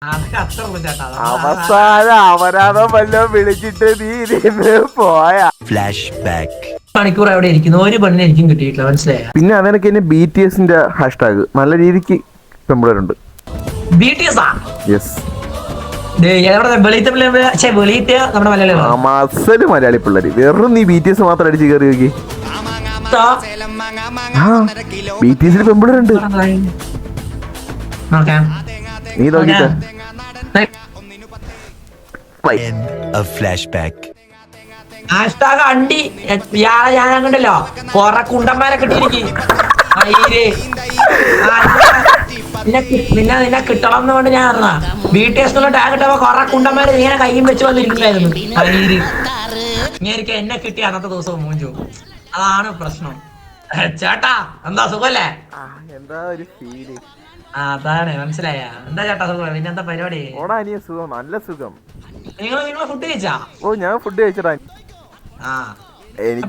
അതൊക്കെ അത്ര ഉള്ളു ചേട്ടാ. അവസാനം അവരാണോ വല്ലോ വിളിച്ചിട്ട് നീ ഇതിന്ന് പോയാ. Flash back. മണിക്കൂർ അവിടെ ഇരിക്കുന്നു, ഒരു പെണ്ണിനെ എനിക്കും കിട്ടിയിട്ടില്ല, മനസ്സിലായ? പിന്നെ അതിനൊക്കെ തന്നെ BTSന്റെ ഹാഷ്ടാഗ് നല്ല രീതിക്ക് പെമ്പിളരുണ്ട്. BTS ആ? യെസ്. നമ്മുടെ മലയാളം മസല് മലയാളി പിള്ളേര്. വെറും നീ BTS മാത്രം അടിച്ച് കയറി നോക്കി. BTSല് പെമ്പിളരുണ്ട്. നീ നോക്കിട്ട് ഹാഷ്ടാഗ് അണ്ടി ഞാൻ കണ്ടല്ലോ കൊറേ കുണ്ടന്മാരെ കിട്ടിയിരിക്കും. നിന്നെ കിട്ടണം എന്ന് കൊണ്ട് ഞാൻ അറിഞ്ഞ BTS ടാഗ് ഇട്ടപ്പോ കൊറേ കുണ്ടന്മാര് ഇങ്ങനെ കയ്യും വെച്ച് വന്നിരിക്കുന്നായിരുന്നു. ഇങ്ങനെ എന്നെ കിട്ടിയ അന്നത്തെ ദിവസവും മൂഞ്ചു. അതാണ് പ്രശ്നം. ചേട്ടാ എന്താ സുഖല്ലേ? എന്താ ഒരു ഫീല്. അതാണ് മനസ്സിലായ. എന്താ ചേട്ടാ സുഖം? പിന്നെ എന്താ പരിപാടി? സുഖം, നല്ല സുഖം. നിങ്ങള് ഫുഡ് കഴിച്ചാ? ഓ ഞാൻ ഫുഡ് കഴിച്ചടാ. ആ എനിക്ക്